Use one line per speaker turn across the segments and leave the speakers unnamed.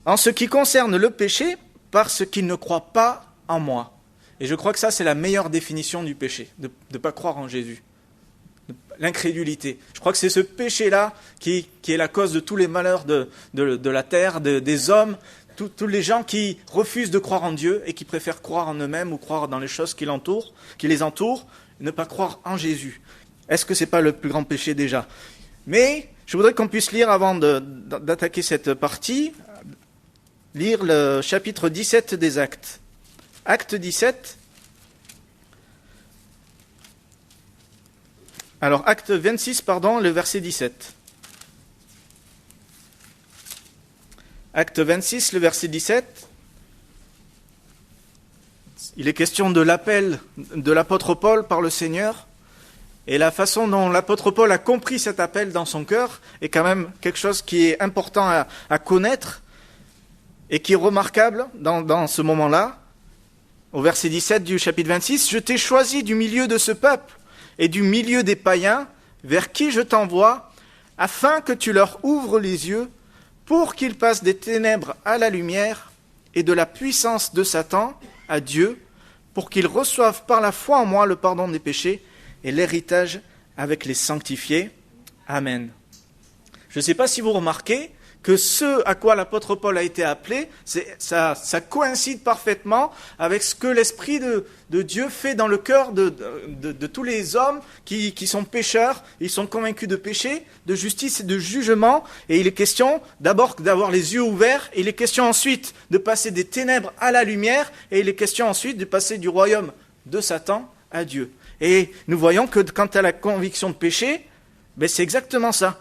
En ce qui concerne le péché, parce qu'ils ne croient pas en moi. Et je crois que ça, c'est la meilleure définition du péché, de ne pas croire en Jésus. L'incrédulité. Je crois que c'est ce péché-là qui est la cause de tous les malheurs de la terre, des hommes, tous les gens qui refusent de croire en Dieu et qui préfèrent croire en eux-mêmes ou croire dans les choses qui les entourent, ne pas croire en Jésus. Est-ce que ce n'est pas le plus grand péché déjà? Mais je voudrais qu'on puisse lire, avant d'attaquer cette partie, lire le chapitre 17 des Actes. Acte 17. Alors, acte 26, le verset 17. Acte 26, le verset 17. Il est question de l'appel de l'apôtre Paul par le Seigneur. Et la façon dont l'apôtre Paul a compris cet appel dans son cœur est quand même quelque chose qui est important à connaître et qui est remarquable dans ce moment-là. Au verset 17 du chapitre 26, « Je t'ai choisi du milieu de ce peuple et du milieu des païens, vers qui je t'envoie, afin que tu leur ouvres les yeux, pour qu'ils passent des ténèbres à la lumière et de la puissance de Satan à Dieu, pour qu'ils reçoivent par la foi en moi le pardon des péchés et l'héritage avec les sanctifiés. Amen. » Je ne sais pas si vous remarquez que ce à quoi l'apôtre Paul a été appelé, ça coïncide parfaitement avec ce que l'Esprit de Dieu fait dans le cœur de tous les hommes qui sont pécheurs. Ils sont convaincus de péché, de justice et de jugement. Et il est question d'abord d'avoir les yeux ouverts. Et il est question ensuite de passer des ténèbres à la lumière. Et il est question ensuite de passer du royaume de Satan à Dieu. Et nous voyons que quant à la conviction de péché, c'est exactement ça.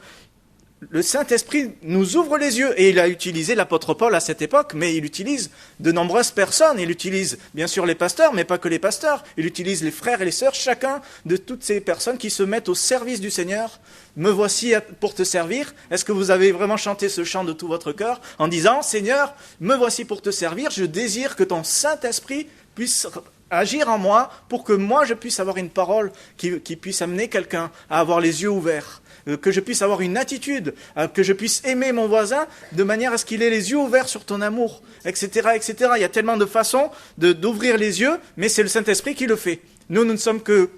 Le Saint-Esprit nous ouvre les yeux, et il a utilisé l'apôtre Paul à cette époque, mais il utilise de nombreuses personnes. Il utilise bien sûr les pasteurs, mais pas que les pasteurs. Il utilise les frères et les sœurs, chacun de toutes ces personnes qui se mettent au service du Seigneur. Me voici pour te servir. Est-ce que vous avez vraiment chanté ce chant de tout votre cœur en disant, Seigneur, me voici pour te servir, je désire que ton Saint-Esprit puisse agir en moi pour que moi je puisse avoir une parole qui puisse amener quelqu'un à avoir les yeux ouverts. Que je puisse avoir une attitude, que je puisse aimer mon voisin de manière à ce qu'il ait les yeux ouverts sur ton amour, etc., etc. Il y a tellement de façons d'ouvrir les yeux, mais c'est le Saint-Esprit qui le fait. Nous ne sommes que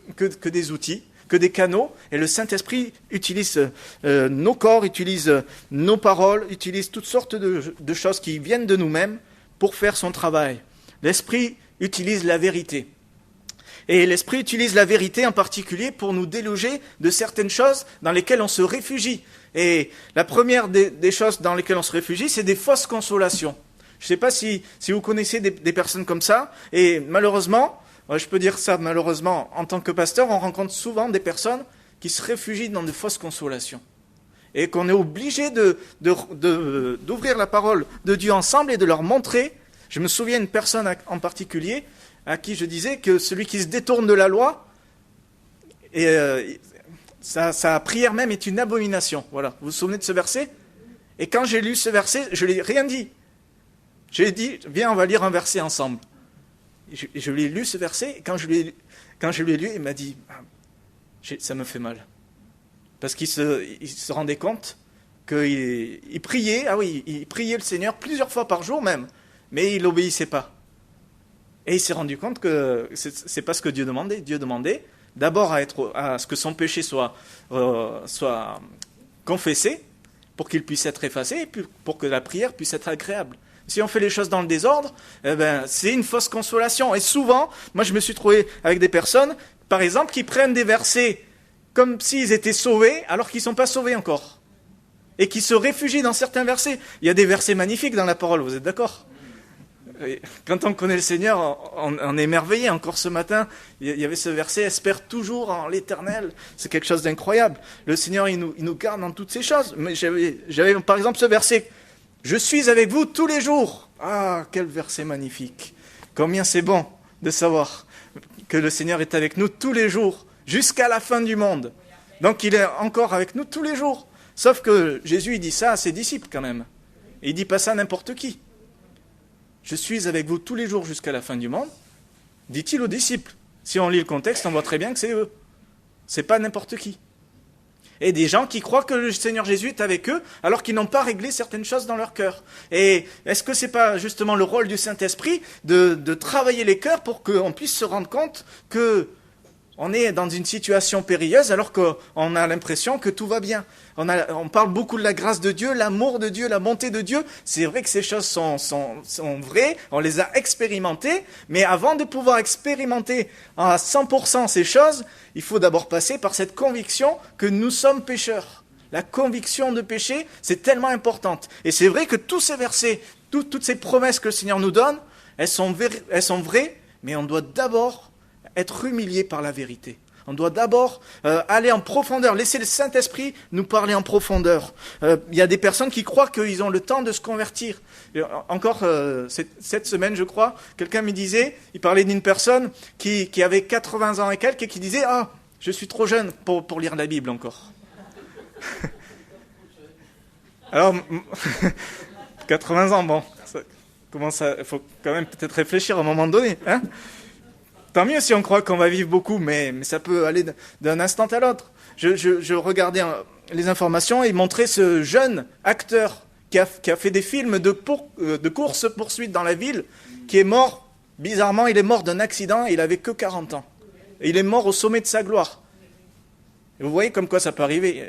des outils, que des canaux, et le Saint-Esprit utilise nos corps, utilise nos paroles, utilise toutes sortes de choses qui viennent de nous-mêmes pour faire son travail. L'Esprit utilise la vérité. Et l'Esprit utilise la vérité en particulier pour nous déloger de certaines choses dans lesquelles on se réfugie. Et la première des choses dans lesquelles on se réfugie, c'est des fausses consolations. Je ne sais pas si vous connaissez des personnes comme ça. Et malheureusement, je peux dire ça malheureusement, en tant que pasteur, on rencontre souvent des personnes qui se réfugient dans de fausses consolations. Et qu'on est obligé d'ouvrir la parole de Dieu ensemble et de leur montrer. Je me souviens d'une personne en particulier à qui je disais que celui qui se détourne de la loi, sa prière même est une abomination. Voilà. Vous vous souvenez de ce verset? Et quand j'ai lu ce verset, je ne lui ai rien dit. J'ai dit, viens, on va lire un verset ensemble. Je lui ai lu ce verset, et quand je lui ai lu, il m'a dit, ça me fait mal. Parce qu'il se rendait compte qu'il priait, il priait le Seigneur plusieurs fois par jour même, mais il n'obéissait pas. Et il s'est rendu compte que c'est pas ce que Dieu demandait. Dieu demandait d'abord à ce que son péché soit confessé, pour qu'il puisse être effacé, et puis pour que la prière puisse être agréable. Si on fait les choses dans le désordre, c'est une fausse consolation. Et souvent, moi je me suis trouvé avec des personnes, par exemple, qui prennent des versets comme s'ils étaient sauvés, alors qu'ils ne sont pas sauvés encore. Et qui se réfugient dans certains versets. Il y a des versets magnifiques dans la parole, vous êtes d'accord ? Quand on connaît le Seigneur, on est émerveillé. Encore ce matin, il y avait ce verset « Espère toujours en l'Éternel ». C'est quelque chose d'incroyable. Le Seigneur, il nous garde dans toutes ces choses. Mais j'avais par exemple ce verset « Je suis avec vous tous les jours ». Ah, quel verset magnifique. Combien c'est bon de savoir que le Seigneur est avec nous tous les jours, jusqu'à la fin du monde. Donc il est encore avec nous tous les jours. Sauf que Jésus, il dit ça à ses disciples quand même. Et il dit pas ça à n'importe qui. Je suis avec vous tous les jours jusqu'à la fin du monde, dit-il aux disciples. Si on lit le contexte, on voit très bien que c'est eux. C'est pas n'importe qui. Et des gens qui croient que le Seigneur Jésus est avec eux, alors qu'ils n'ont pas réglé certaines choses dans leur cœur. Et est-ce que c'est pas justement le rôle du Saint-Esprit de travailler les cœurs pour qu'on puisse se rendre compte que on est dans une situation périlleuse alors qu'on a l'impression que tout va bien. On parle beaucoup de la grâce de Dieu, l'amour de Dieu, la bonté de Dieu. C'est vrai que ces choses sont vraies, on les a expérimentées, mais avant de pouvoir expérimenter à 100% ces choses, il faut d'abord passer par cette conviction que nous sommes pécheurs. La conviction de péché, c'est tellement importante. Et c'est vrai que tous ces versets, toutes ces promesses que le Seigneur nous donne, elles sont vraies, mais on doit d'abord être humilié par la vérité. On doit d'abord aller en profondeur, laisser le Saint-Esprit nous parler en profondeur. Il y a des personnes qui croient qu'ils ont le temps de se convertir. Encore cette semaine, je crois, quelqu'un me disait, il parlait d'une personne qui avait 80 ans et quelques et qui disait « Ah, je suis trop jeune pour lire la Bible encore. » Alors, 80 ans, bon, il faut quand même peut-être réfléchir à un moment donné, hein. Tant mieux si on croit qu'on va vivre beaucoup, mais ça peut aller d'un instant à l'autre. Je regardais les informations et il montrait ce jeune acteur qui a fait des films de course-poursuite dans la ville, qui est mort, bizarrement, il est mort d'un accident et il n'avait que 40 ans. Et il est mort au sommet de sa gloire. Et vous voyez comme quoi ça peut arriver.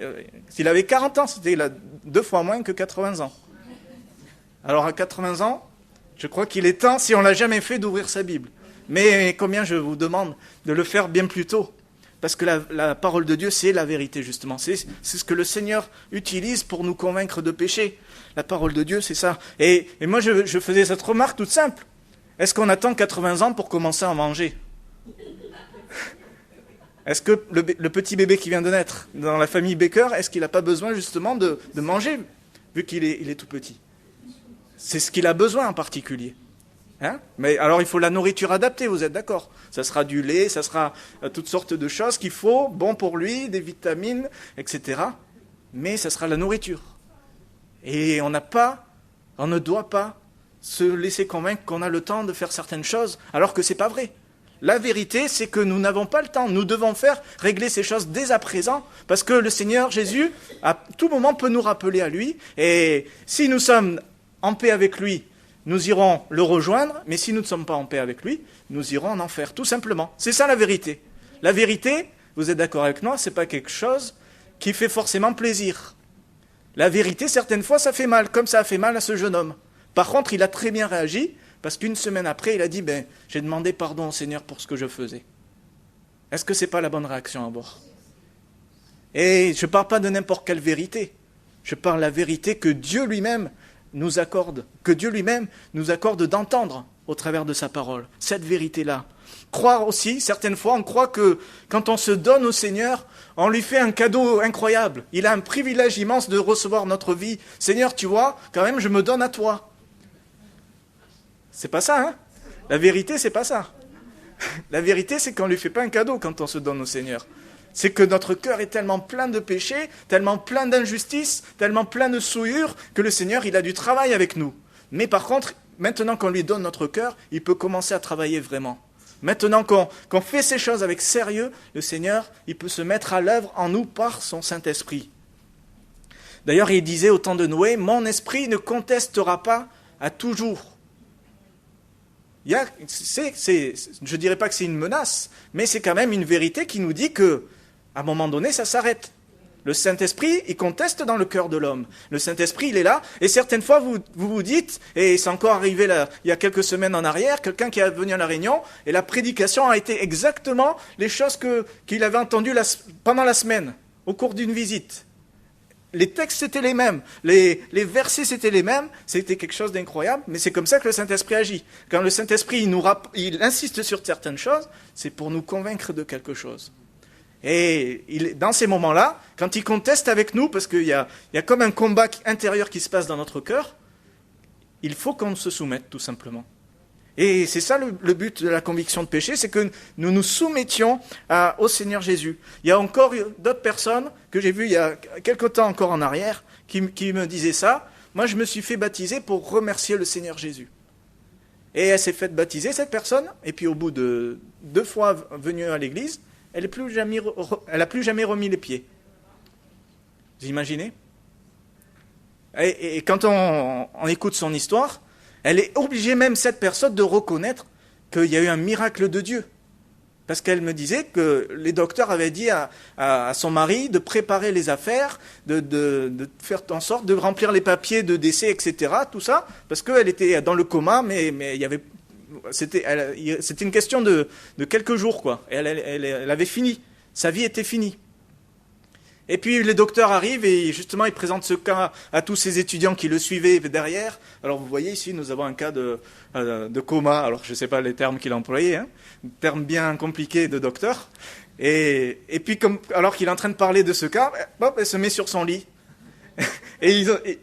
S'il avait 40 ans, c'était 2 fois moins que 80 ans. Alors à 80 ans, je crois qu'il est temps, si on ne l'a jamais fait, d'ouvrir sa Bible. Mais combien je vous demande de le faire bien plus tôt. Parce que la parole de Dieu, c'est la vérité, justement. C'est ce que le Seigneur utilise pour nous convaincre de péché. La parole de Dieu, c'est ça. Et moi, je faisais cette remarque toute simple. Est-ce qu'on attend 80 ans pour commencer à manger ? Est-ce que le petit bébé qui vient de naître dans la famille Baker, est-ce qu'il n'a pas besoin, justement, de manger, vu qu'il est tout petit ? C'est ce qu'il a besoin en particulier. Hein? Mais alors il faut la nourriture adaptée, vous êtes d'accord ? Ça sera du lait, ça sera toutes sortes de choses qu'il faut, bon pour lui, des vitamines, etc. Mais ça sera la nourriture. Et on ne doit pas se laisser convaincre qu'on a le temps de faire certaines choses, alors que c'est pas vrai. La vérité, c'est que nous n'avons pas le temps. Nous devons régler ces choses dès à présent, parce que le Seigneur Jésus, à tout moment, peut nous rappeler à lui. Et si nous sommes en paix avec lui, nous irons le rejoindre, mais si nous ne sommes pas en paix avec lui, nous irons en enfer, tout simplement. C'est ça la vérité. La vérité, vous êtes d'accord avec moi, c'est pas quelque chose qui fait forcément plaisir. La vérité, certaines fois, ça fait mal, comme ça a fait mal à ce jeune homme. Par contre, il a très bien réagi, parce qu'une semaine après, il a dit, j'ai demandé pardon au Seigneur pour ce que je faisais. Est-ce que c'est pas la bonne réaction à avoir ? Et je ne parle pas de n'importe quelle vérité. Je parle de la vérité que Dieu lui-même nous accorde, d'entendre au travers de sa parole, cette vérité-là. Croire aussi, certaines fois, on croit que quand on se donne au Seigneur, on lui fait un cadeau incroyable. Il a un privilège immense de recevoir notre vie. Seigneur, tu vois, quand même, je me donne à toi. C'est pas ça, hein ? La vérité, c'est pas ça. La vérité, c'est qu'on ne lui fait pas un cadeau quand on se donne au Seigneur. C'est que notre cœur est tellement plein de péchés, tellement plein d'injustices, tellement plein de souillures, que le Seigneur, il a du travail avec nous. Mais par contre, maintenant qu'on lui donne notre cœur, il peut commencer à travailler vraiment. Maintenant qu'on fait ces choses avec sérieux, le Seigneur, il peut se mettre à l'œuvre en nous par son Saint-Esprit. D'ailleurs, il disait au temps de Noé, « Mon esprit ne contestera pas à toujours ». Je ne dirais pas que c'est une menace, mais c'est quand même une vérité qui nous dit que, à un moment donné, ça s'arrête. Le Saint-Esprit, il conteste dans le cœur de l'homme. Le Saint-Esprit, il est là, et certaines fois, vous dites, et c'est encore arrivé là, il y a quelques semaines en arrière, quelqu'un qui est venu à la réunion, et la prédication a été exactement les choses qu'il avait entendues pendant la semaine, au cours d'une visite. Les textes étaient les mêmes, les versets c'était les mêmes, c'était quelque chose d'incroyable, mais c'est comme ça que le Saint-Esprit agit. Quand le Saint-Esprit il insiste sur certaines choses, c'est pour nous convaincre de quelque chose. Et dans ces moments-là, quand il conteste avec nous, parce qu'il y a comme un combat intérieur qui se passe dans notre cœur, il faut qu'on se soumette tout simplement. Et c'est ça le but de la conviction de péché, c'est que nous nous soumettions au Seigneur Jésus. Il y a encore d'autres personnes que j'ai vues il y a quelque temps encore en arrière qui me disaient ça. Moi, je me suis fait baptiser pour remercier le Seigneur Jésus. Et elle s'est faite baptiser, cette personne, et puis au bout de 2 fois venue à l'église, elle n'a plus jamais remis les pieds. Vous imaginez? Et quand on écoute son histoire, elle est obligée même, cette personne, de reconnaître qu'il y a eu un miracle de Dieu. Parce qu'elle me disait que les docteurs avaient dit à son mari de préparer les affaires, de faire en sorte de remplir les papiers de décès, etc. Tout ça, parce qu'elle était dans le coma, mais il y avait, c'était une question de quelques jours, quoi. Et elle avait fini. Sa vie était finie. Et puis les docteurs arrivent et justement ils présentent ce cas à tous ces étudiants qui le suivaient derrière. Alors vous voyez ici, nous avons un cas de coma. Alors je ne sais pas les termes qu'il a employés, hein, termes bien compliqués de docteur. Et puis alors qu'il est en train de parler de ce cas, hop, elle se met sur son lit. Et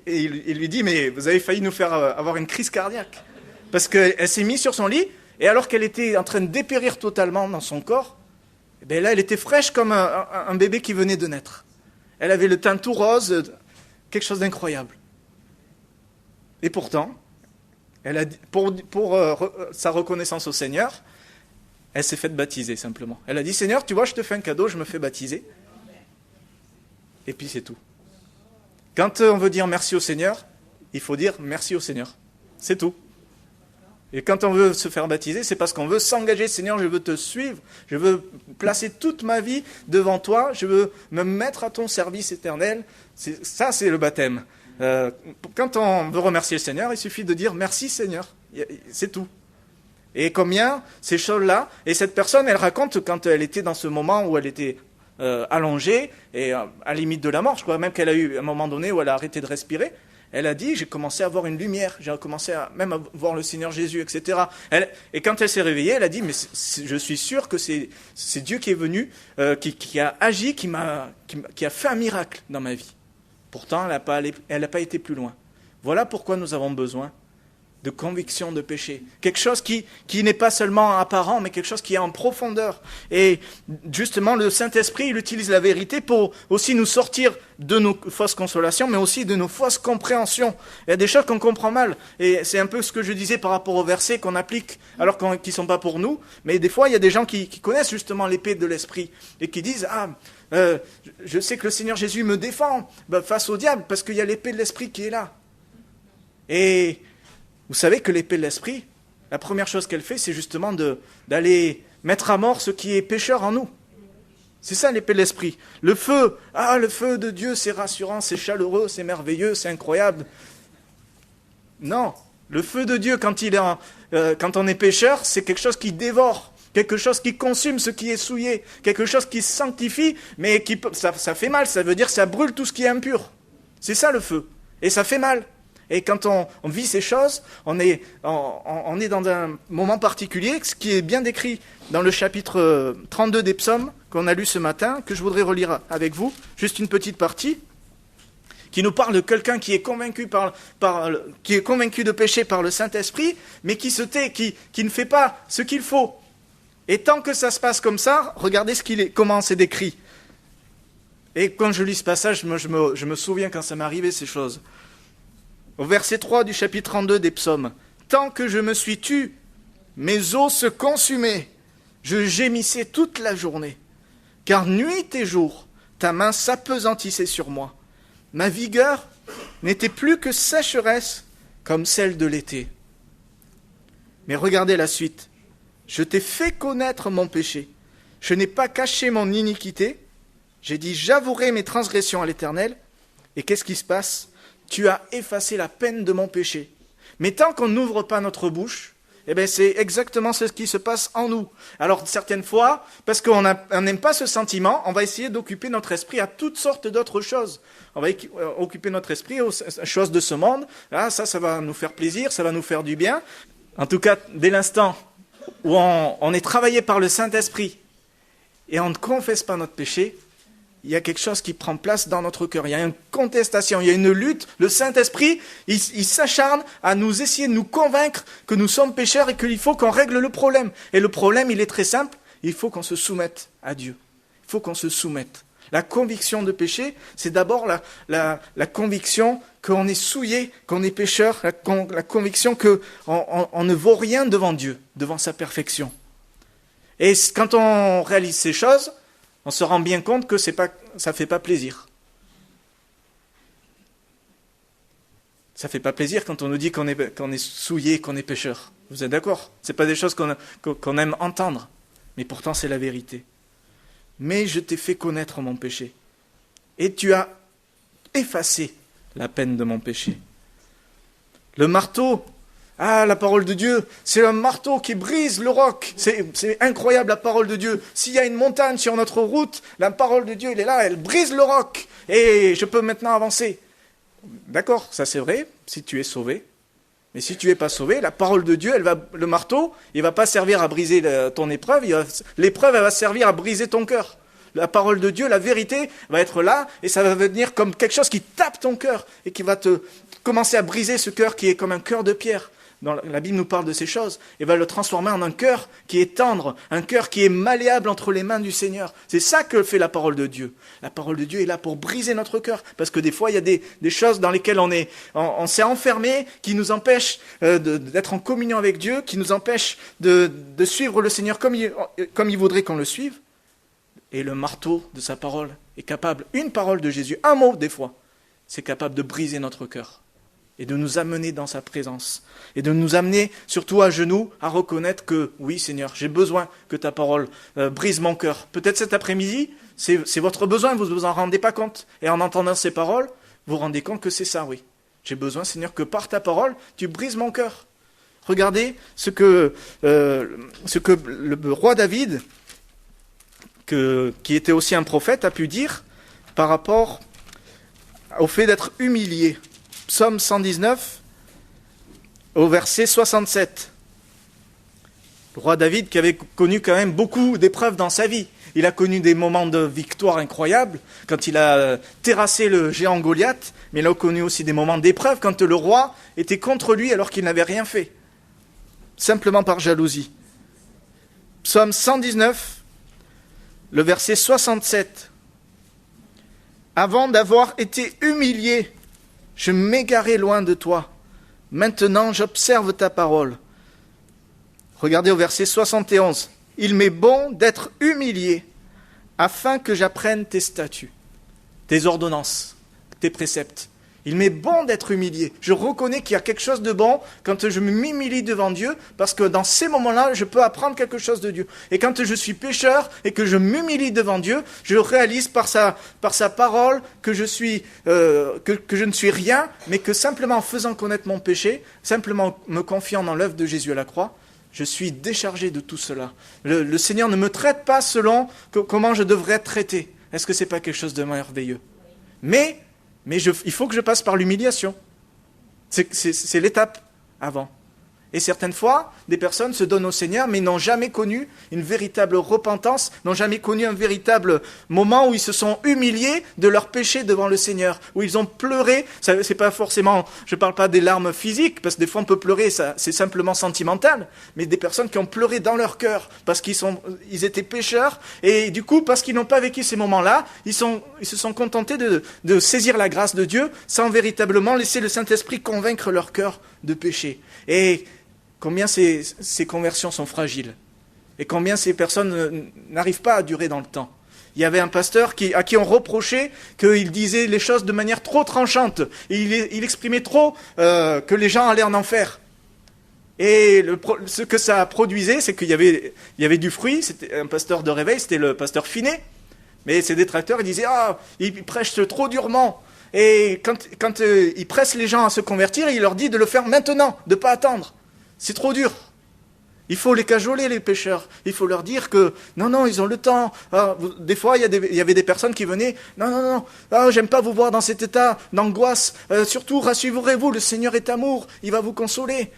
il lui dit, mais vous avez failli nous faire avoir une crise cardiaque. Parce qu'elle s'est mise sur son lit, et alors qu'elle était en train de dépérir totalement dans son corps, eh bien là elle était fraîche comme un bébé qui venait de naître. Elle avait le teint tout rose, quelque chose d'incroyable. Et pourtant, elle a, pour sa reconnaissance au Seigneur, elle s'est faite baptiser simplement. Elle a dit, Seigneur, tu vois, je te fais un cadeau, je me fais baptiser. Et puis c'est tout. Quand on veut dire merci au Seigneur, il faut dire merci au Seigneur. C'est tout. Et quand on veut se faire baptiser, c'est parce qu'on veut s'engager. Seigneur, je veux te suivre. Je veux placer toute ma vie devant toi. Je veux me mettre à ton service éternel. Ça, c'est le baptême. Quand on veut remercier le Seigneur, il suffit de dire merci Seigneur. C'est tout. Et combien ces choses-là, et cette personne, elle raconte quand elle était dans ce moment où elle était allongée et à la limite de la mort. Je crois même qu'elle a eu un moment donné où elle a arrêté de respirer. Elle a dit, j'ai commencé à voir une lumière, j'ai commencé même à voir le Seigneur Jésus, etc. Et quand elle s'est réveillée, elle a dit, mais je suis sûr que c'est Dieu qui est venu, qui a agi, qui a fait un miracle dans ma vie. Pourtant, elle n'a pas été plus loin. Voilà pourquoi nous avons besoin de conviction de péché. Quelque chose qui n'est pas seulement apparent, mais quelque chose qui est en profondeur. Et justement, le Saint-Esprit, il utilise la vérité pour aussi nous sortir de nos fausses consolations, mais aussi de nos fausses compréhensions. Il y a des choses qu'on comprend mal. Et c'est un peu ce que je disais par rapport aux versets qu'on applique, alors qu'ils ne sont pas pour nous. Mais des fois, il y a des gens qui connaissent justement l'épée de l'Esprit et qui disent, je sais que le Seigneur Jésus me défend face au diable, parce qu'il y a l'épée de l'Esprit qui est là. Et vous savez que l'épée de l'Esprit, la première chose qu'elle fait, c'est justement d'aller mettre à mort ce qui est pécheur en nous. C'est ça l'épée de l'Esprit. Le feu de Dieu, c'est rassurant, c'est chaleureux, c'est merveilleux, c'est incroyable. Non, le feu de Dieu, quand on est pécheur, c'est quelque chose qui dévore, quelque chose qui consume ce qui est souillé, quelque chose qui sanctifie, mais ça fait mal, ça veut dire que ça brûle tout ce qui est impur. C'est ça le feu, et ça fait mal. Et quand on vit ces choses, on est dans un moment particulier, ce qui est bien décrit dans le chapitre 32 des psaumes qu'on a lu ce matin, que je voudrais relire avec vous, juste une petite partie, qui nous parle de quelqu'un qui est convaincu qui est convaincu de péché par le Saint-Esprit, mais qui se tait, qui ne fait pas ce qu'il faut. Et tant que ça se passe comme ça, regardez comment c'est décrit. Et quand je lis ce passage, je me souviens quand ça m'est arrivé ces choses. Au verset 3 du chapitre 32 des psaumes. « Tant que je me suis tu, mes os se consumaient, je gémissais toute la journée. Car nuit et jour, ta main s'apesantissait sur moi. Ma vigueur n'était plus que sécheresse comme celle de l'été. » Mais regardez la suite. « Je t'ai fait connaître mon péché. Je n'ai pas caché mon iniquité. J'ai dit, j'avouerai mes transgressions à l'Éternel. » Et qu'est-ce qui se passe ? Tu as effacé la peine de mon péché. Mais tant qu'on n'ouvre pas notre bouche, c'est exactement ce qui se passe en nous. Alors certaines fois, parce qu'on n'aime pas ce sentiment, on va essayer d'occuper notre esprit à toutes sortes d'autres choses. On va occuper notre esprit aux choses de ce monde. Là, ça va nous faire plaisir, ça va nous faire du bien. En tout cas, dès l'instant où on est travaillé par le Saint-Esprit et on ne confesse pas notre péché, il y a quelque chose qui prend place dans notre cœur. Il y a une contestation, il y a une lutte. Le Saint-Esprit, il s'acharne à nous essayer de nous convaincre que nous sommes pécheurs et qu'il faut qu'on règle le problème. Et le problème, il est très simple. Il faut qu'on se soumette à Dieu. Il faut qu'on se soumette. La conviction de péché, c'est d'abord la conviction qu'on est souillé, qu'on est pécheur, la conviction qu'on ne vaut rien devant Dieu, devant sa perfection. Et quand on réalise ces choses, on se rend bien compte que ça ne fait pas plaisir. Ça fait pas plaisir quand on nous dit qu'on est souillé, qu'on est pécheur. Vous êtes d'accord? C'est pas des choses qu'on aime entendre. Mais pourtant, c'est la vérité. Mais je t'ai fait connaître mon péché. Et tu as effacé la peine de mon péché. Le marteau, la parole de Dieu, c'est un marteau qui brise le roc. C'est incroyable la parole de Dieu. S'il y a une montagne sur notre route, la parole de Dieu, elle est là, elle brise le roc. Et je peux maintenant avancer. D'accord, ça c'est vrai, si tu es sauvé. Mais si tu n'es pas sauvé, la parole de Dieu, le marteau, il ne va pas servir à briser ton épreuve, l'épreuve, elle va servir à briser ton cœur. La parole de Dieu, la vérité, va être là, et ça va venir comme quelque chose qui tape ton cœur, et qui va te commencer à briser ce cœur qui est comme un cœur de pierre. La Bible nous parle de ces choses, et va le transformer en un cœur qui est tendre, un cœur qui est malléable entre les mains du Seigneur. C'est ça que fait la parole de Dieu. La parole de Dieu est là pour briser notre cœur, parce que des fois, il y a des choses dans lesquelles on s'est enfermé, qui nous empêchent d'être en communion avec Dieu, qui nous empêchent de suivre le Seigneur comme il voudrait qu'on le suive. Et le marteau de sa parole est capable, une parole de Jésus, un mot des fois, c'est capable de briser notre cœur et de nous amener dans sa présence et de nous amener surtout à genoux à reconnaître que oui Seigneur, j'ai besoin que ta parole brise mon cœur. Peut-être cet après-midi, c'est votre besoin, vous ne vous en rendez pas compte. Et en entendant ces paroles, vous vous rendez compte que c'est ça, oui. J'ai besoin Seigneur que par ta parole, tu brises mon cœur. Regardez ce que le roi David, qui était aussi un prophète, a pu dire par rapport au fait d'être humilié. Psaume 119, au verset 67. Le roi David qui avait connu quand même beaucoup d'épreuves dans sa vie. Il a connu des moments de victoire incroyables quand il a terrassé le géant Goliath, mais il a connu aussi des moments d'épreuve quand le roi était contre lui alors qu'il n'avait rien fait, simplement par jalousie. Psaume 119, le verset 67. Avant d'avoir été humilié, je m'égarais loin de toi. Maintenant, j'observe ta parole. Regardez au verset 71. Il m'est bon d'être humilié, afin que j'apprenne tes statuts, tes ordonnances, tes préceptes. Il m'est bon d'être humilié. Je reconnais qu'il y a quelque chose de bon quand je m'humilie devant Dieu, parce que dans ces moments-là, je peux apprendre quelque chose de Dieu. Et quand je suis pécheur et que je m'humilie devant Dieu, je réalise par sa parole que je ne suis rien, mais que simplement en faisant connaître mon péché, simplement me confiant dans l'œuvre de Jésus à la croix, je suis déchargé de tout cela. Le Seigneur ne me traite pas selon comment je devrais être traité. Est-ce que ce n'est pas quelque chose de merveilleux? Mais il faut que je passe par l'humiliation. C'est l'étape avant. Et certaines fois, des personnes se donnent au Seigneur, mais n'ont jamais connu une véritable repentance, n'ont jamais connu un véritable moment où ils se sont humiliés de leur péché devant le Seigneur, où ils ont pleuré. C'est pas forcément, je ne parle pas des larmes physiques, parce que des fois on peut pleurer, c'est simplement sentimental, mais des personnes qui ont pleuré dans leur cœur, parce ils étaient pécheurs, et du coup, parce qu'ils n'ont pas vécu ces moments-là, ils se sont contentés de saisir la grâce de Dieu, sans véritablement laisser le Saint-Esprit convaincre leur cœur de péché. Et combien ces conversions sont fragiles et combien ces personnes n'arrivent pas à durer dans le temps. Il y avait un pasteur à qui on reprochait qu'il disait les choses de manière trop tranchante. Il exprimait trop que les gens allaient en enfer. Et ce que ça produisait, c'est qu'il y avait du fruit. C'était un pasteur de réveil, c'était le pasteur Finet. Mais ses détracteurs, ils disaient « Ah, il prêche trop durement ». Et quand il presse les gens à se convertir, il leur dit de le faire maintenant, de ne pas attendre. C'est trop dur. Il faut les cajoler, les pécheurs. Il faut leur dire que, non, ils ont le temps. Des fois, il y avait des personnes qui venaient, non, j'aime pas vous voir dans cet état d'angoisse. Surtout, rassurez-vous, le Seigneur est amour, il va vous consoler.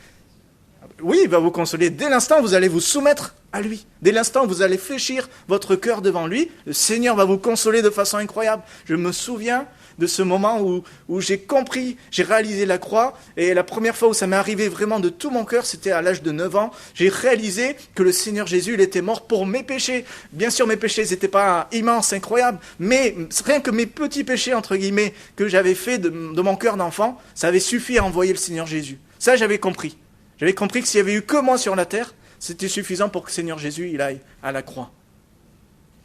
Oui, il va vous consoler. Dès l'instant, vous allez vous soumettre à lui. Dès l'instant, vous allez fléchir votre cœur devant lui. Le Seigneur va vous consoler de façon incroyable. Je me souviens de ce moment où j'ai compris, j'ai réalisé la croix, et la première fois où ça m'est arrivé vraiment de tout mon cœur, c'était à l'âge de 9 ans, j'ai réalisé que le Seigneur Jésus, il était mort pour mes péchés. Bien sûr, mes péchés n'étaient pas immenses, incroyables, mais rien que mes petits péchés, entre guillemets, que j'avais fait de mon cœur d'enfant, ça avait suffi à envoyer le Seigneur Jésus. Ça, j'avais compris. J'avais compris que s'il y avait eu que moi sur la terre, c'était suffisant pour que le Seigneur Jésus, il aille à la croix.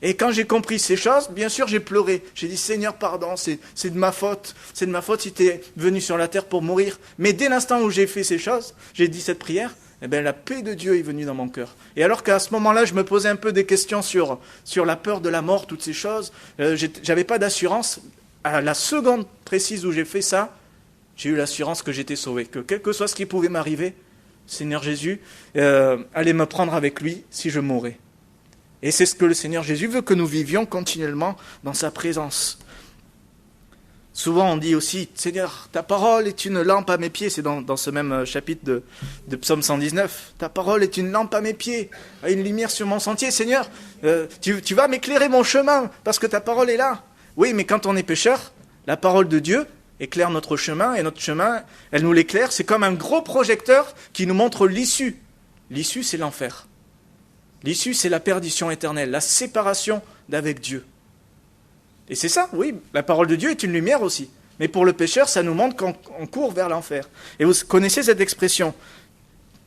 Et quand j'ai compris ces choses, bien sûr, j'ai pleuré. J'ai dit, Seigneur, pardon, c'est de ma faute. C'est de ma faute si tu es venu sur la terre pour mourir. Mais dès l'instant où j'ai fait ces choses, j'ai dit cette prière, eh bien, la paix de Dieu est venue dans mon cœur. Et alors qu'à ce moment-là, je me posais un peu des questions sur la peur de la mort, toutes ces choses, j'avais pas d'assurance. À la seconde précise où j'ai fait ça, j'ai eu l'assurance que j'étais sauvé. Que quel que soit ce qui pouvait m'arriver, Seigneur Jésus allait me prendre avec lui si je mourais. Et c'est ce que le Seigneur Jésus veut, que nous vivions continuellement dans sa présence. Souvent on dit aussi, Seigneur, ta parole est une lampe à mes pieds, c'est dans ce même chapitre de Psaume 119, ta parole est une lampe à mes pieds, une lumière sur mon sentier, Seigneur, tu vas m'éclairer mon chemin, parce que ta parole est là. Oui, mais quand on est pécheur, la parole de Dieu éclaire notre chemin, et notre chemin, elle nous l'éclaire, c'est comme un gros projecteur qui nous montre l'issue. L'issue, c'est l'enfer. L'issue, c'est la perdition éternelle, la séparation d'avec Dieu. Et c'est ça, oui, la parole de Dieu est une lumière aussi. Mais pour le pécheur, ça nous montre qu'on court vers l'enfer. Et vous connaissez cette expression.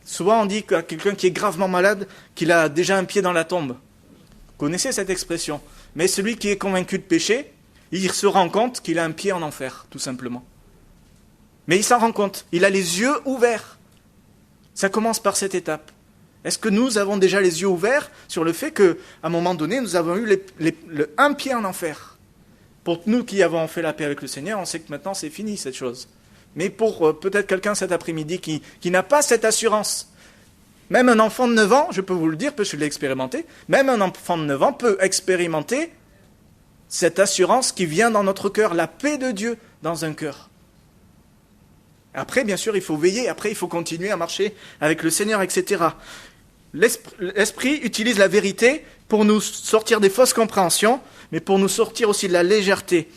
Souvent, on dit qu'à quelqu'un qui est gravement malade, qu'il a déjà un pied dans la tombe. Vous connaissez cette expression. Mais celui qui est convaincu de péché, il se rend compte qu'il a un pied en enfer, tout simplement. Mais il s'en rend compte. Il a les yeux ouverts. Ça commence par cette étape. Est-ce que nous avons déjà les yeux ouverts sur le fait qu'à un moment donné, nous avons eu un pied en enfer? Pour nous qui avons fait la paix avec le Seigneur, on sait que maintenant c'est fini cette chose. Mais pour peut-être quelqu'un cet après-midi qui n'a pas cette assurance, même un enfant de 9 ans, je peux vous le dire parce que je l'ai expérimenté, même un enfant de 9 ans peut expérimenter cette assurance qui vient dans notre cœur, la paix de Dieu dans un cœur. Après, bien sûr, il faut veiller, après il faut continuer à marcher avec le Seigneur, etc. L'Esprit utilise la vérité pour nous sortir des fausses compréhensions, mais pour nous sortir aussi de la légèreté.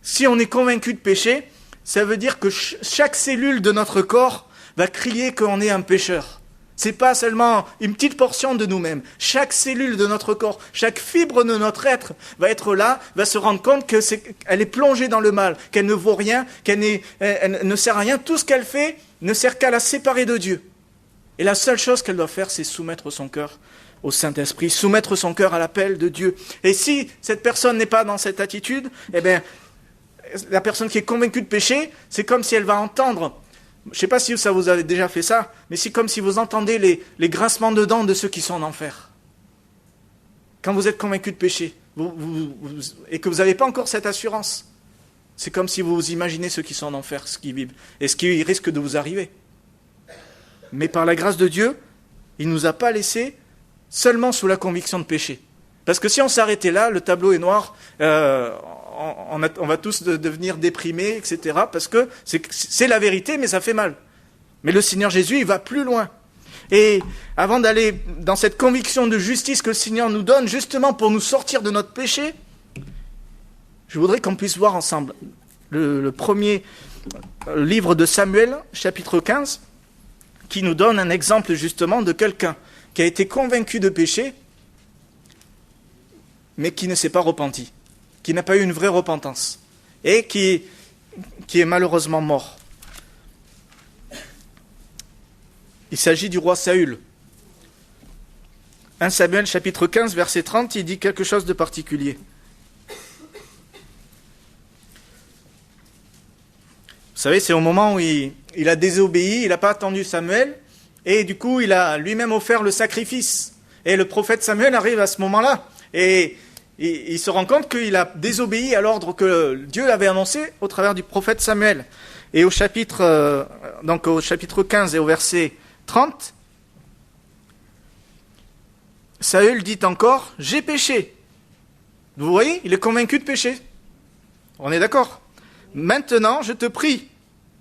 Si on est convaincu de péché, ça veut dire que chaque cellule de notre corps va crier qu'on est un pécheur. C'est pas seulement une petite portion de nous-mêmes. Chaque cellule de notre corps, chaque fibre de notre être va être là, va se rendre compte qu'elle est plongée dans le mal, qu'elle ne vaut rien, elle ne sert à rien. Tout ce qu'elle fait ne sert qu'à la séparer de Dieu. Et la seule chose qu'elle doit faire, c'est soumettre son cœur au Saint-Esprit, soumettre son cœur à l'appel de Dieu. Et si cette personne n'est pas dans cette attitude, eh bien, la personne qui est convaincue de péché, c'est comme si elle va entendre. Je ne sais pas si ça vous avez déjà fait ça, mais c'est comme si vous entendez les grincements de dents de ceux qui sont en enfer. Quand vous êtes convaincu de péché, et que vous n'avez pas encore cette assurance, c'est comme si vous imaginez ceux qui sont en enfer, ce qu'ils vivent, et ce qui risque de vous arriver. Mais par la grâce de Dieu, il ne nous a pas laissés seulement sous la conviction de péché. Parce que si on s'arrêtait là, le tableau est noir, on va tous devenir déprimés, etc. Parce que c'est la vérité, mais ça fait mal. Mais le Seigneur Jésus, il va plus loin. Et avant d'aller dans cette conviction de justice que le Seigneur nous donne, justement pour nous sortir de notre péché, je voudrais qu'on puisse voir ensemble le premier livre de Samuel, chapitre 15, qui nous donne un exemple justement de quelqu'un qui a été convaincu de péché, mais qui ne s'est pas repenti, qui n'a pas eu une vraie repentance, et qui est malheureusement mort. Il s'agit du roi Saül. 1 Samuel chapitre 15, verset 30, il dit quelque chose de particulier. Vous savez, c'est au moment où il a désobéi, il n'a pas attendu Samuel, et du coup, il a lui-même offert le sacrifice. Et le prophète Samuel arrive à ce moment-là, et il se rend compte qu'il a désobéi à l'ordre que Dieu avait annoncé au travers du prophète Samuel. Et au chapitre 15 et au verset 30, Saül dit encore « J'ai péché ». Vous voyez, il est convaincu de pécher. On est d'accord ? Maintenant, je te prie,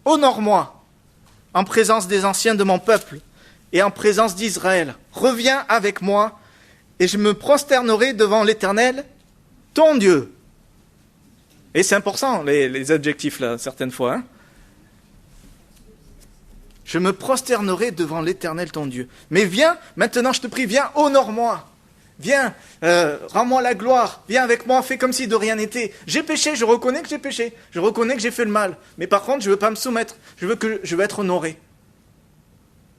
honore-moi en présence des anciens de mon peuple et en présence d'Israël. Reviens avec moi et je me prosternerai devant l'Éternel, ton Dieu. Et c'est important, les adjectifs là, certaines fois. Hein. Je me prosternerai devant l'Éternel, ton Dieu. Mais viens, maintenant je te prie, viens, honore-moi. Viens, rends-moi la gloire. Viens avec moi, fais comme si de rien n'était. J'ai péché, je reconnais que j'ai péché. Je reconnais que j'ai fait le mal. Mais par contre, je ne veux pas me soumettre. Je veux être honoré.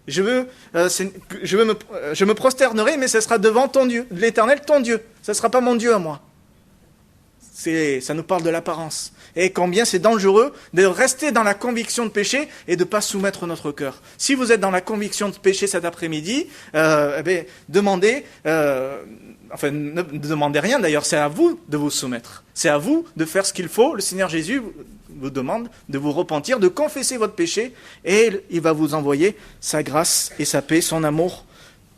Je me prosternerai, mais ce sera devant ton Dieu, l'Éternel, ton Dieu. Ce ne sera pas mon Dieu à moi. Ça nous parle de l'apparence. Et combien c'est dangereux de rester dans la conviction de péché et de ne pas soumettre notre cœur. Si vous êtes dans la conviction de péché cet après-midi, demandez, ne demandez rien d'ailleurs, c'est à vous de vous soumettre. C'est à vous de faire ce qu'il faut. Le Seigneur Jésus vous demande de vous repentir, de confesser votre péché, et il va vous envoyer sa grâce et sa paix, son amour,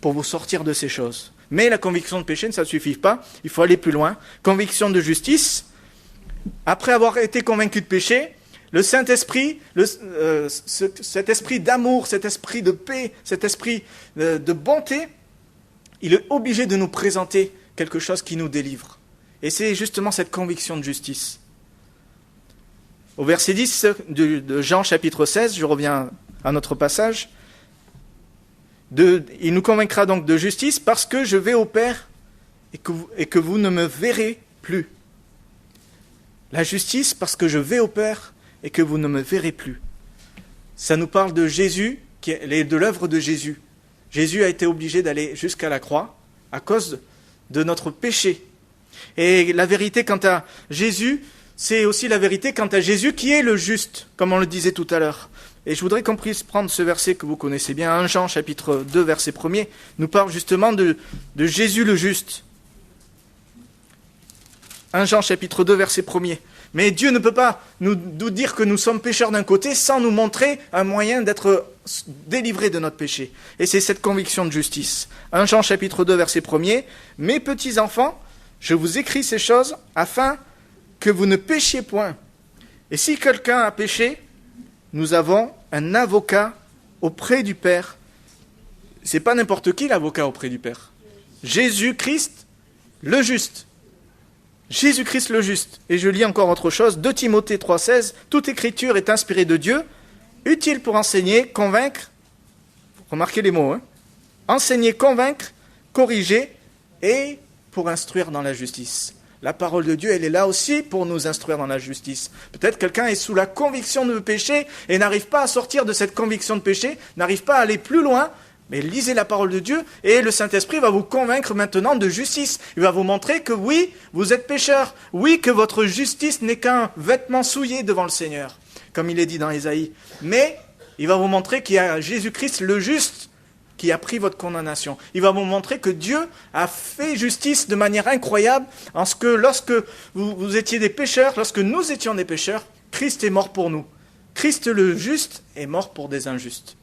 pour vous sortir de ces choses. Mais la conviction de péché, ça ne suffit pas, il faut aller plus loin. Conviction de justice, après avoir été convaincu de péché, le Saint-Esprit, cet esprit d'amour, cet esprit de paix, cet esprit de bonté, il est obligé de nous présenter quelque chose qui nous délivre. Et c'est justement cette conviction de justice. Au verset 10 de Jean chapitre 16, je reviens à notre passage, il nous convaincra donc de justice parce que je vais au Père et que vous ne me verrez plus. La justice parce que je vais au Père et que vous ne me verrez plus. Ça nous parle de Jésus, de l'œuvre de Jésus. Jésus a été obligé d'aller jusqu'à la croix à cause de notre péché. Et la vérité quant à Jésus, c'est aussi la vérité quant à Jésus qui est le juste, comme on le disait tout à l'heure. Et je voudrais qu'on puisse prendre ce verset que vous connaissez bien, 1 Jean chapitre 2, verset 1er, nous parle justement de Jésus le juste. 1 Jean chapitre 2, verset 1er. Mais Dieu ne peut pas nous dire que nous sommes pécheurs d'un côté sans nous montrer un moyen d'être délivrés de notre péché. Et c'est cette conviction de justice. 1 Jean chapitre 2, verset 1er. Mes petits enfants, je vous écris ces choses afin que vous ne péchiez point. Et si quelqu'un a péché, nous avons un avocat auprès du Père. C'est pas n'importe qui l'avocat auprès du Père. Jésus-Christ, le juste. Jésus-Christ le juste. Et je lis encore autre chose, 2 Timothée 3,16, toute écriture est inspirée de Dieu, utile pour enseigner, convaincre, remarquez les mots, enseigner, convaincre, corriger et pour instruire dans la justice. La parole de Dieu, elle est là aussi pour nous instruire dans la justice. Peut-être quelqu'un est sous la conviction de péché et n'arrive pas à sortir de cette conviction de péché, n'arrive pas à aller plus loin, mais lisez la parole de Dieu et le Saint-Esprit va vous convaincre maintenant de justice. Il va vous montrer que oui, vous êtes pécheur. Oui, que votre justice n'est qu'un vêtement souillé devant le Seigneur, comme il est dit dans Ésaïe. Mais il va vous montrer qu'il y a Jésus-Christ le juste qui a pris votre condamnation. Il va vous montrer que Dieu a fait justice de manière incroyable en ce que lorsque vous étiez des pécheurs, lorsque nous étions des pécheurs, Christ est mort pour nous. Christ le juste est mort pour des injustes.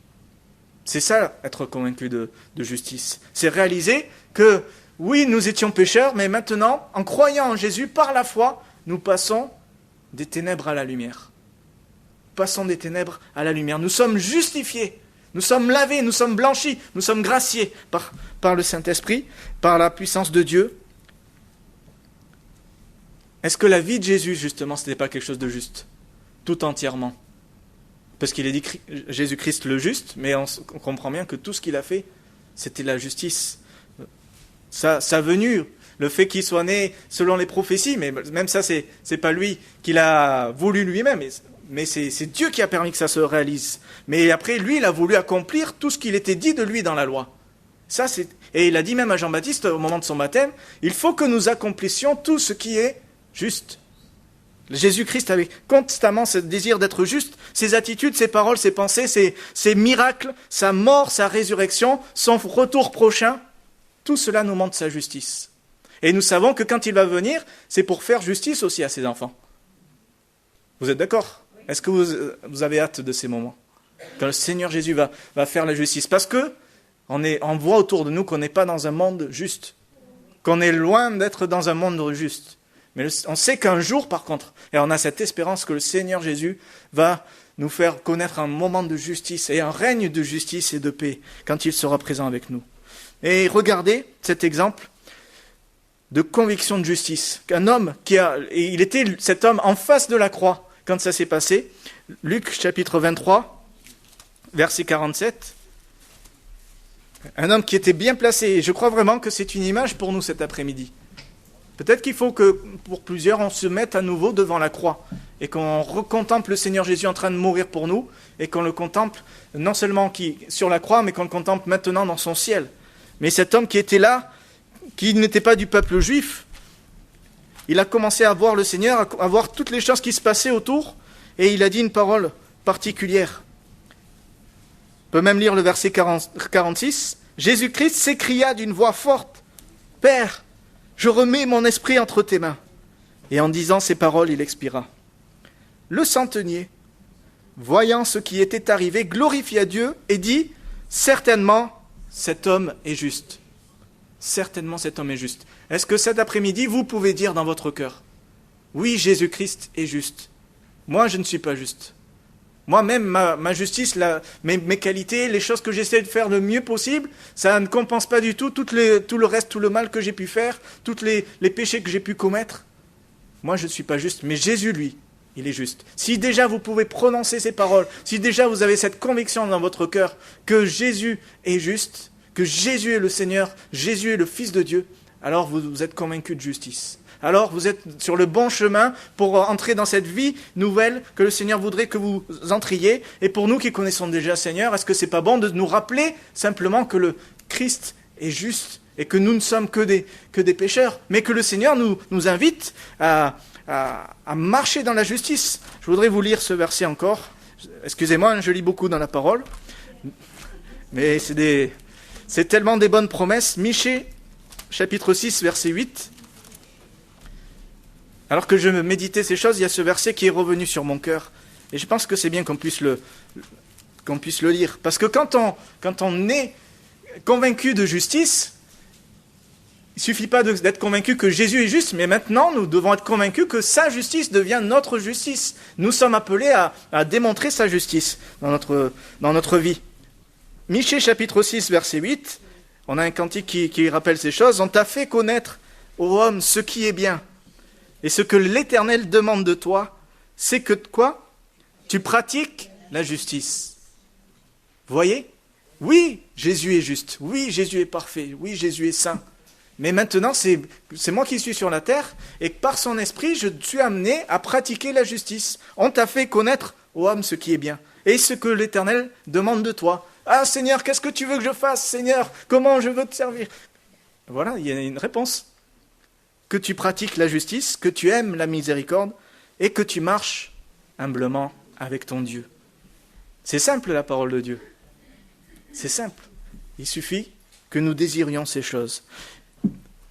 C'est ça, être convaincu de justice. C'est réaliser que, oui, nous étions pécheurs, mais maintenant, en croyant en Jésus, par la foi, nous passons des ténèbres à la lumière. Passons des ténèbres à la lumière. Nous sommes justifiés. Nous sommes lavés, nous sommes blanchis, nous sommes graciés par le Saint-Esprit, par la puissance de Dieu. Est-ce que la vie de Jésus, justement, ce n'était pas quelque chose de juste? Tout entièrement. Parce qu'il est dit Jésus-Christ le juste, mais on comprend bien que tout ce qu'il a fait, c'était la justice. Sa venue, le fait qu'il soit né selon les prophéties, mais même ça, c'est pas lui qui l'a voulu lui-même, mais c'est Dieu qui a permis que ça se réalise. Mais après, lui, il a voulu accomplir tout ce qu'il était dit de lui dans la loi. Et il a dit même à Jean-Baptiste, au moment de son baptême, il faut que nous accomplissions tout ce qui est juste. Jésus-Christ avait constamment ce désir d'être juste, ses attitudes, ses paroles, ses pensées, ses miracles, sa mort, sa résurrection, son retour prochain, tout cela nous montre sa justice. Et nous savons que quand il va venir, c'est pour faire justice aussi à ses enfants. Vous êtes d'accord ? Est-ce que vous avez hâte de ces moments ? Quand le Seigneur Jésus va faire la justice. Parce que on voit autour de nous qu'on n'est pas dans un monde juste. Qu'on est loin d'être dans un monde juste. Mais on sait qu'un jour, par contre, et on a cette espérance que le Seigneur Jésus va nous faire connaître un moment de justice et un règne de justice et de paix quand il sera présent avec nous. Et regardez cet exemple de conviction de justice. Qu'un homme il était cet homme en face de la croix quand ça s'est passé. Luc chapitre 23, verset 47. Un homme qui était bien placé. Et je crois vraiment que c'est une image pour nous cet après-midi. Peut-être qu'il faut que, pour plusieurs, on se mette à nouveau devant la croix et qu'on recontemple le Seigneur Jésus en train de mourir pour nous, et qu'on le contemple non seulement sur la croix, mais qu'on le contemple maintenant dans son ciel. Mais cet homme qui était là, qui n'était pas du peuple juif, il a commencé à voir le Seigneur, à voir toutes les choses qui se passaient autour, et il a dit une parole particulière. On peut même lire le verset 46. Jésus-Christ s'écria d'une voix forte, « Père, je remets mon esprit entre tes mains. » Et en disant ces paroles, il expira. Le centenier, voyant ce qui était arrivé, glorifia Dieu et dit, « Certainement, cet homme est juste. » Certainement, cet homme est juste. Est-ce que cet après-midi, vous pouvez dire dans votre cœur, « Oui, Jésus-Christ est juste. Moi, je ne suis pas juste. Moi-même, ma justice, mes qualités, les choses que j'essaie de faire le mieux possible, ça ne compense pas du tout tout le reste, tout le mal que j'ai pu faire, tous les péchés que j'ai pu commettre. Moi, je ne suis pas juste, mais Jésus, lui, il est juste. Si déjà vous pouvez prononcer ces paroles, si déjà vous avez cette conviction dans votre cœur que Jésus est juste, que Jésus est le Seigneur, Jésus est le Fils de Dieu, alors vous êtes convaincu de justice. Alors vous êtes sur le bon chemin pour entrer dans cette vie nouvelle que le Seigneur voudrait que vous entriez. Et pour nous qui connaissons déjà le Seigneur, est-ce que c'est pas bon de nous rappeler simplement que le Christ est juste et que nous ne sommes que des pécheurs, mais que le Seigneur nous invite à marcher dans la justice. Je voudrais vous lire ce verset encore. Excusez-moi, je lis beaucoup dans la parole, mais c'est tellement des bonnes promesses. Michée, chapitre 6, verset 8. Alors que je méditais ces choses, il y a ce verset qui est revenu sur mon cœur. Et je pense que c'est bien qu'on puisse le lire. Parce que quand on est convaincu de justice, il ne suffit pas d'être convaincu que Jésus est juste, mais maintenant nous devons être convaincus que sa justice devient notre justice. Nous sommes appelés à démontrer sa justice dans notre vie. Michée chapitre 6, verset 8, on a un cantique qui rappelle ces choses. « On t'a fait connaître, ô homme, ce qui est bien. Et ce que l'Éternel demande de toi, c'est que quoi ? Tu pratiques la justice. » Vous voyez ? Oui, Jésus est juste. Oui, Jésus est parfait. Oui, Jésus est saint. Mais maintenant, c'est moi qui suis sur la terre, et par son esprit, je suis amené à pratiquer la justice. On t'a fait connaître, ô homme, ce qui est bien. Et ce que l'Éternel demande de toi. Ah Seigneur, qu'est-ce que tu veux que je fasse, Seigneur ? Comment je veux te servir ? Voilà, il y a une réponse. Que tu pratiques la justice, que tu aimes la miséricorde et que tu marches humblement avec ton Dieu. C'est simple la parole de Dieu. C'est simple. Il suffit que nous désirions ces choses.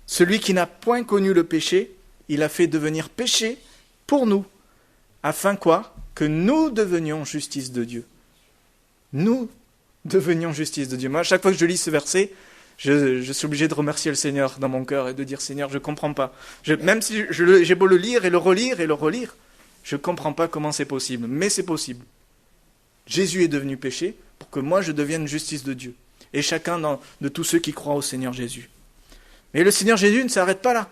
Celui qui n'a point connu le péché, il a fait devenir péché pour nous, afin quoi ? Que nous devenions justice de Dieu. Nous devenions justice de Dieu. Moi, à chaque fois que je lis ce verset, je suis obligé de remercier le Seigneur dans mon cœur et de dire, Seigneur, je ne comprends pas. Même si j'ai beau le lire et le relire, je ne comprends pas comment c'est possible. Mais c'est possible. Jésus est devenu péché pour que moi je devienne justice de Dieu. Et chacun de tous ceux qui croient au Seigneur Jésus. Mais le Seigneur Jésus ne s'arrête pas là.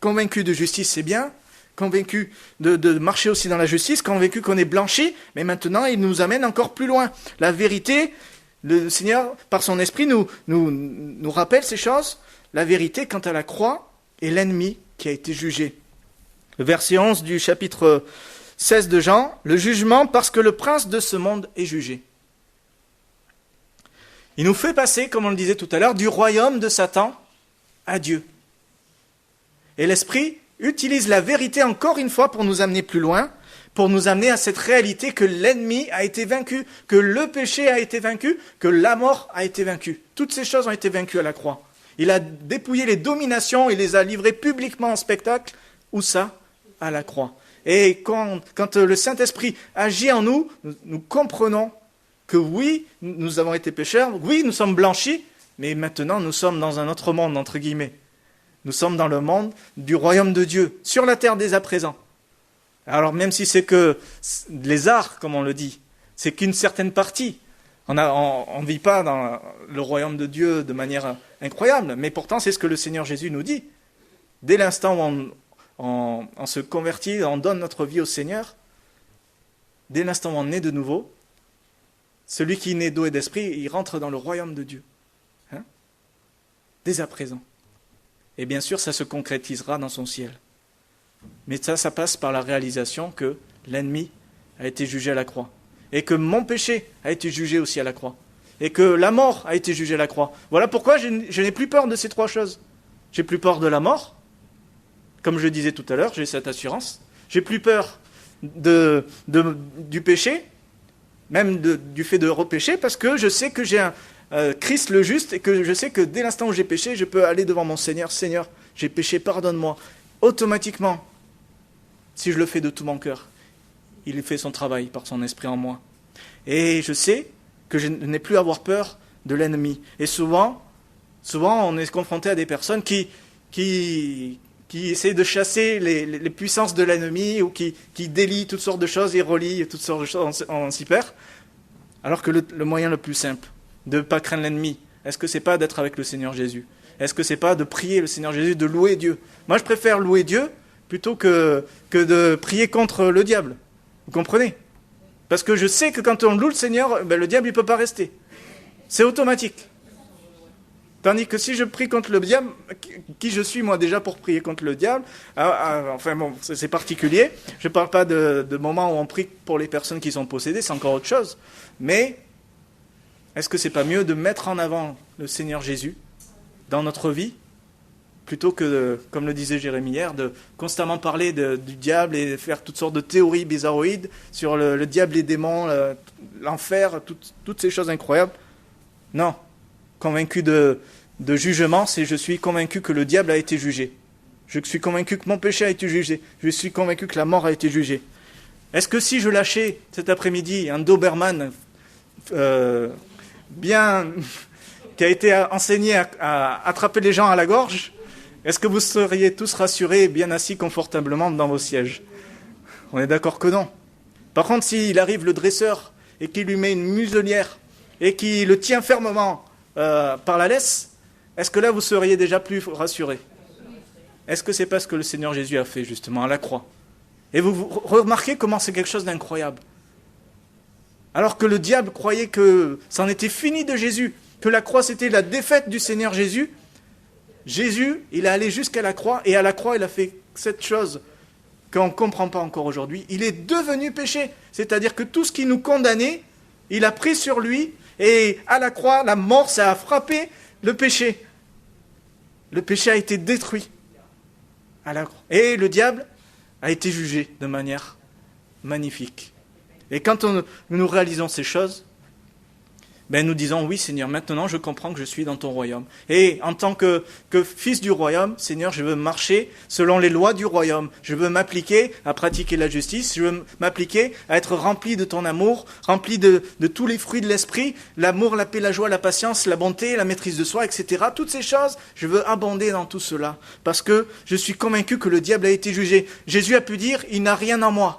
Convaincu de justice, c'est bien. Convaincu de marcher aussi dans la justice. Convaincu qu'on est blanchi. Mais maintenant, il nous amène encore plus loin. La vérité... Le Seigneur, par son esprit, nous rappelle ces choses. La vérité, quant à la croix, est l'ennemi qui a été jugé. Le verset 11 du chapitre 16 de Jean, le jugement parce que le prince de ce monde est jugé. Il nous fait passer, comme on le disait tout à l'heure, du royaume de Satan à Dieu. Et l'esprit utilise la vérité encore une fois pour nous amener plus loin, pour nous amener à cette réalité que l'ennemi a été vaincu, que le péché a été vaincu, que la mort a été vaincue. Toutes ces choses ont été vaincues à la croix. Il a dépouillé les dominations, il les a livrées publiquement en spectacle. Où ça ? À la croix. Et quand le Saint-Esprit agit en nous, nous comprenons que oui, nous avons été pécheurs, oui, nous sommes blanchis, mais maintenant nous sommes dans un autre monde, entre guillemets. Nous sommes dans le monde du royaume de Dieu, sur la terre dès à présent. Alors même si c'est que les arts, comme on le dit, c'est qu'une certaine partie. On ne vit pas dans le royaume de Dieu de manière incroyable, mais pourtant c'est ce que le Seigneur Jésus nous dit. Dès l'instant où on se convertit, on donne notre vie au Seigneur, dès l'instant où on est de nouveau, celui qui naît d'eau et d'esprit, il rentre dans le royaume de Dieu. Dès à présent. Et bien sûr, ça se concrétisera dans son ciel. Mais ça passe par la réalisation que l'ennemi a été jugé à la croix. Et que mon péché a été jugé aussi à la croix. Et que la mort a été jugée à la croix. Voilà pourquoi je n'ai plus peur de ces trois choses. J'ai plus peur de la mort. Comme je le disais tout à l'heure, j'ai cette assurance. J'ai plus peur du péché, même du fait de repécher, parce que je sais que j'ai un Christ le juste, et que je sais que dès l'instant où j'ai péché, je peux aller devant mon Seigneur. Seigneur, j'ai péché, pardonne-moi. Automatiquement, si je le fais de tout mon cœur, il fait son travail par son esprit en moi. Et je sais que je n'ai plus à avoir peur de l'ennemi. Et souvent, on est confronté à des personnes qui essaient de chasser les puissances de l'ennemi, ou qui délient toutes sortes de choses et relient toutes sortes de choses en s'y perd. Alors que le moyen le plus simple de ne pas craindre l'ennemi, est-ce que c'est pas d'être avec le Seigneur Jésus? Est-ce que c'est pas de prier le Seigneur Jésus, de louer Dieu? Moi, je préfère louer Dieu plutôt que de prier contre le diable. Vous comprenez? Parce que je sais que quand on loue le Seigneur, le diable il peut pas rester. C'est automatique. Tandis que si je prie contre le diable, qui je suis moi déjà pour prier contre le diable? Enfin bon, c'est particulier. Je ne parle pas de moments où on prie pour les personnes qui sont possédées, c'est encore autre chose. Mais est-ce que c'est pas mieux de mettre en avant le Seigneur Jésus dans notre vie, plutôt que, comme le disait Jérémie hier, de constamment parler du diable et faire toutes sortes de théories bizarroïdes sur le diable, les démons, l'enfer, toutes ces choses incroyables? Non. Convaincu de jugement, c'est je suis convaincu que le diable a été jugé. Je suis convaincu que mon péché a été jugé. Je suis convaincu que la mort a été jugée. Est-ce que si je lâchais cet après-midi un Doberman bien qui a été enseigné à attraper les gens à la gorge, est-ce que vous seriez tous rassurés et bien assis confortablement dans vos sièges? On est d'accord que non. Par contre, s'il arrive le dresseur et qu'il lui met une muselière et qu'il le tient fermement par la laisse, est-ce que là vous seriez déjà plus rassurés? Est-ce que c'est pas ce que le Seigneur Jésus a fait justement à la croix? Et vous remarquez comment c'est quelque chose d'incroyable. Alors que le diable croyait que c'en était fini de Jésus, que la croix c'était la défaite du Seigneur Jésus, Jésus, il est allé jusqu'à la croix, et à la croix il a fait cette chose qu'on ne comprend pas encore aujourd'hui. Il est devenu péché, c'est-à-dire que tout ce qui nous condamnait, il a pris sur lui, et à la croix, la mort, ça a frappé le péché. Le péché a été détruit à la croix. Et le diable a été jugé de manière magnifique. Et quand nous réalisons ces choses, nous disons, oui Seigneur, maintenant je comprends que je suis dans ton royaume. Et en tant que fils du royaume, Seigneur, je veux marcher selon les lois du royaume. Je veux m'appliquer à pratiquer la justice. Je veux m'appliquer à être rempli de ton amour, rempli de tous les fruits de l'esprit, l'amour, la paix, la joie, la patience, la bonté, la maîtrise de soi, etc. Toutes ces choses, je veux abonder dans tout cela. Parce que je suis convaincu que le diable a été jugé. Jésus a pu dire, il n'a rien en moi.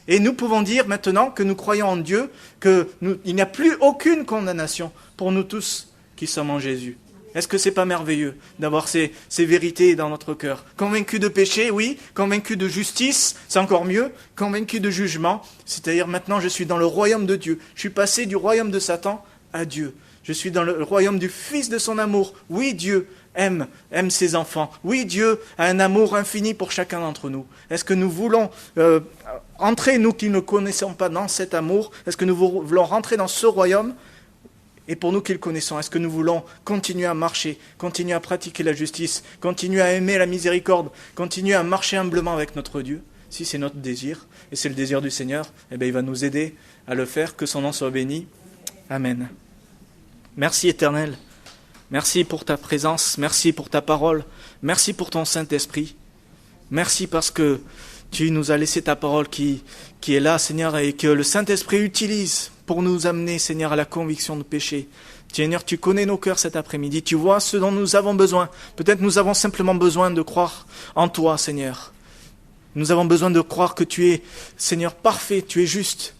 Et nous pouvons dire maintenant que nous croyons en Dieu, qu'il n'y a plus aucune condamnation pour nous tous qui sommes en Jésus. Est-ce que c'est pas merveilleux d'avoir ces vérités dans notre cœur? Convaincu de péché, oui. Convaincu de justice, c'est encore mieux. Convaincu de jugement, c'est-à-dire maintenant je suis dans le royaume de Dieu. Je suis passé du royaume de Satan à Dieu. Je suis dans le royaume du Fils de son amour. Oui, Dieu aime ses enfants. Oui, Dieu a un amour infini pour chacun d'entre nous. Est-ce que nous voulons entrer, nous qui ne connaissons pas, dans cet amour? Est-ce que nous voulons rentrer dans ce royaume? Et pour nous qui le connaissons, est-ce que nous voulons continuer à marcher, continuer à pratiquer la justice, continuer à aimer la miséricorde, continuer à marcher humblement avec notre Dieu? Si c'est notre désir, et c'est le désir du Seigneur, il va nous aider à le faire. Que son nom soit béni. Amen. Merci Éternel. Merci pour ta présence, merci pour ta parole, merci pour ton Saint-Esprit. Merci parce que tu nous as laissé ta parole qui est là, Seigneur, et que le Saint-Esprit utilise pour nous amener, Seigneur, à la conviction de péché. Seigneur, tu connais nos cœurs cet après-midi, tu vois ce dont nous avons besoin. Peut-être nous avons simplement besoin de croire en toi, Seigneur. Nous avons besoin de croire que tu es, Seigneur, parfait, tu es juste,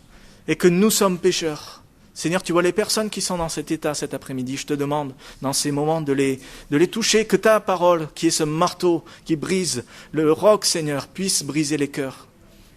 et que nous sommes pécheurs. Seigneur, tu vois les personnes qui sont dans cet état cet après-midi. Je te demande, dans ces moments, de les toucher, que ta parole, qui est ce marteau qui brise le roc, Seigneur, puisse briser les cœurs.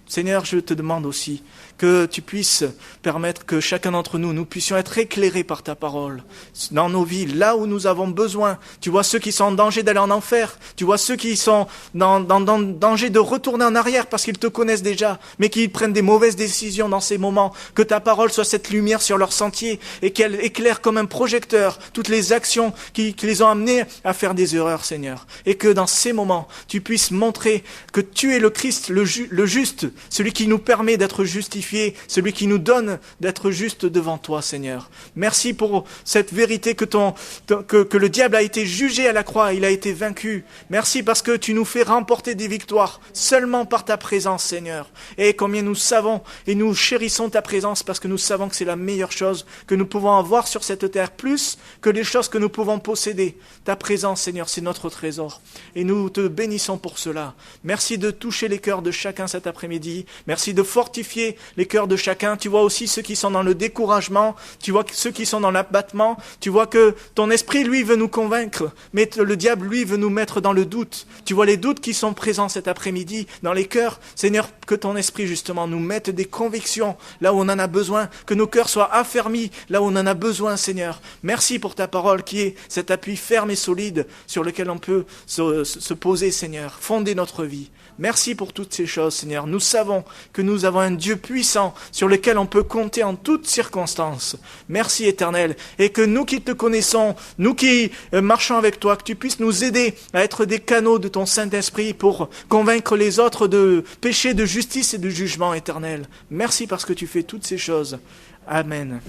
Seigneur, je te demande aussi que tu puisses permettre que chacun d'entre nous, nous puissions être éclairés par ta parole dans nos vies, là où nous avons besoin. Tu vois ceux qui sont en danger d'aller en enfer, tu vois ceux qui sont dans danger de retourner en arrière parce qu'ils te connaissent déjà, mais qui prennent des mauvaises décisions dans ces moments. Que ta parole soit cette lumière sur leur sentier et qu'elle éclaire comme un projecteur toutes les actions qui les ont amenés à faire des erreurs, Seigneur. Et que dans ces moments, tu puisses montrer que tu es le Christ, le juste, celui qui nous permet d'être justifiés, celui qui nous donne d'être juste devant toi, Seigneur. Merci pour cette vérité que le diable a été jugé à la croix, il a été vaincu. Merci parce que tu nous fais remporter des victoires seulement par ta présence, Seigneur. Et combien nous savons et nous chérissons ta présence parce que nous savons que c'est la meilleure chose que nous pouvons avoir sur cette terre, plus que les choses que nous pouvons posséder. Ta présence, Seigneur, c'est notre trésor. Et nous te bénissons pour cela. Merci de toucher les cœurs de chacun cet après-midi. Merci de fortifier les cœurs de chacun. Tu vois aussi ceux qui sont dans le découragement. Tu vois ceux qui sont dans l'abattement. Tu vois que ton esprit, lui, veut nous convaincre. Mais le diable, lui, veut nous mettre dans le doute. Tu vois les doutes qui sont présents cet après-midi dans les cœurs. Seigneur, que ton esprit, justement, nous mette des convictions là où on en a besoin. Que nos cœurs soient affermis là où on en a besoin, Seigneur. Merci pour ta parole qui est cet appui ferme et solide sur lequel on peut se poser, Seigneur. Fonder notre vie. Merci pour toutes ces choses, Seigneur. Nous savons que nous avons un Dieu puissant sur lequel on peut compter en toutes circonstances. Merci, Éternel. Et que nous qui te connaissons, nous qui marchons avec toi, que tu puisses nous aider à être des canaux de ton Saint-Esprit pour convaincre les autres de péché, de justice et de jugement, Éternel. Merci parce que tu fais toutes ces choses. Amen.